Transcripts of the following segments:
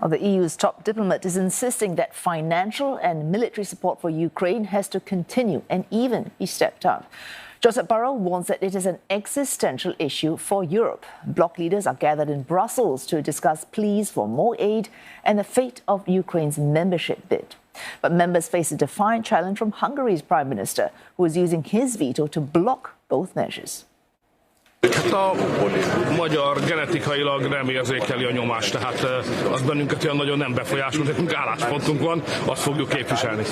Well, the EU's top diplomat is insisting that financial and military support for Ukraine has to continue and even be stepped up. Joseph Borrell warns that it is an existential issue for Europe. Bloc leaders are gathered in Brussels to discuss pleas for more aid and the fate of Ukraine's membership bid. But members face a defiant challenge from Hungary's Prime Minister, who is using his veto to block both measures. A magyar genetikailag nem érzékeli a nyomást, tehát az bennünket olyan nagyon nem befolyásol, nekünk álláspontunk van, azt fogjuk képviselni.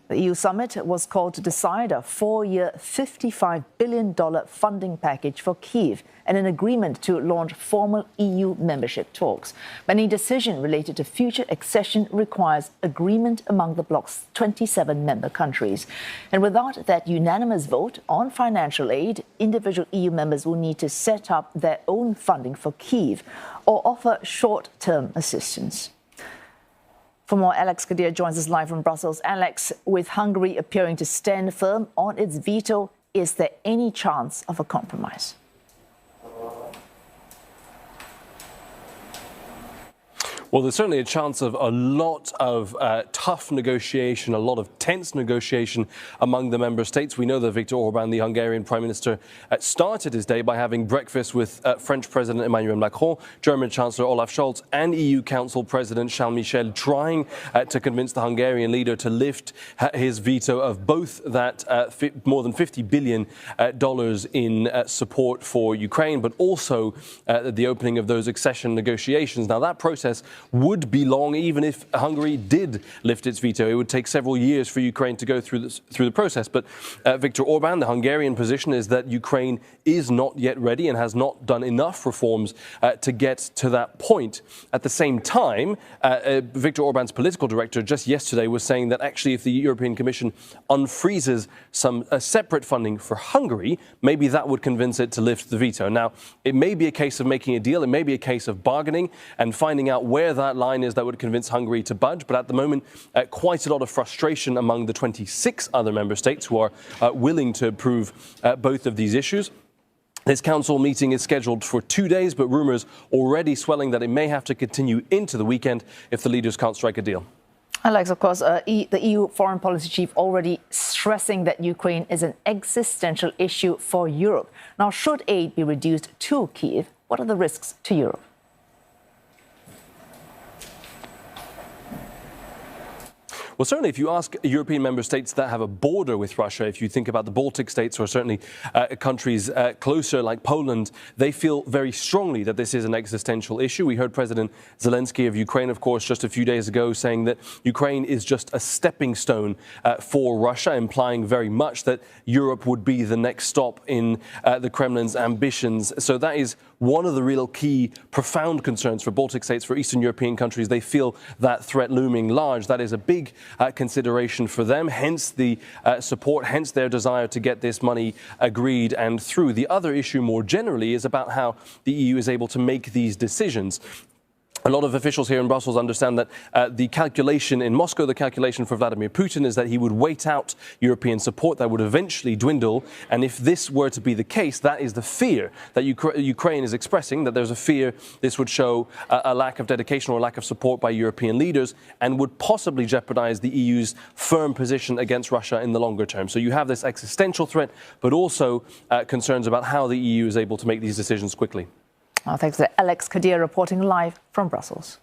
The EU summit was called to decide a 4-year, $55 billion funding package for Kyiv and an agreement to launch formal EU membership talks. But any decision related to future accession requires agreement among the bloc's 27 member countries. And without that unanimous vote on financial aid, individual EU members will need to set up their own funding for Kyiv or offer short-term assistance. For more, Alex Cadier joins us live from Brussels. Alex, with Hungary appearing to stand firm on its veto, is there any chance of a compromise? Well, there's certainly a chance of a lot of tough negotiation, a lot of tense negotiation among the member states. We know that Viktor Orban, the Hungarian Prime Minister, started his day by having breakfast with French President Emmanuel Macron, German Chancellor Olaf Scholz and EU Council President Charles Michel, trying to convince the Hungarian leader to lift his veto of both that more than $50 billion in support for Ukraine, but also the opening of those accession negotiations. Now, that process would be long, even if Hungary did lift its veto. It would take several years for Ukraine to go through the process. But Viktor Orban, the Hungarian position is that Ukraine is not yet ready and has not done enough reforms to get to that point. At the same time, Viktor Orban's political director just yesterday was saying that actually if the European Commission unfreezes some separate funding for Hungary, maybe that would convince it to lift the veto. Now, it may be a case of making a deal. It may be a case of bargaining and finding out where that line is that would convince Hungary to budge. But at the moment, quite a lot of frustration among the 26 other member states who are willing to approve both of these issues. This council meeting is scheduled for 2 days, but rumours already swelling that it may have to continue into the weekend if the leaders can't strike a deal. Alex, of course, the EU foreign policy chief already stressing that Ukraine is an existential issue for Europe. Now, should aid be reduced to Kyiv, what are the risks to Europe? Well, certainly, if you ask European member states that have a border with Russia, if you think about the Baltic states or certainly countries closer like Poland, they feel very strongly that this is an existential issue. We heard President Zelensky of Ukraine, of course, just a few days ago saying that Ukraine is just a stepping stone for Russia, implying very much that Europe would be the next stop in the Kremlin's ambitions. So that is one of the real key, profound concerns for Baltic states, for Eastern European countries. They feel that threat looming large. That is a big consideration for them, hence the support, hence their desire to get this money agreed and through. The other issue more generally is about how the EU is able to make these decisions. A lot of officials here in Brussels understand that the calculation in Moscow, the calculation for Vladimir Putin is that he would wait out European support that would eventually dwindle. And if this were to be the case, that is the fear that Ukraine is expressing, that there's a fear this would show a lack of dedication or lack of support by European leaders and would possibly jeopardize the EU's firm position against Russia in the longer term. So you have this existential threat, but also concerns about how the EU is able to make these decisions quickly. Thanks to Alex Cadier reporting live from Brussels.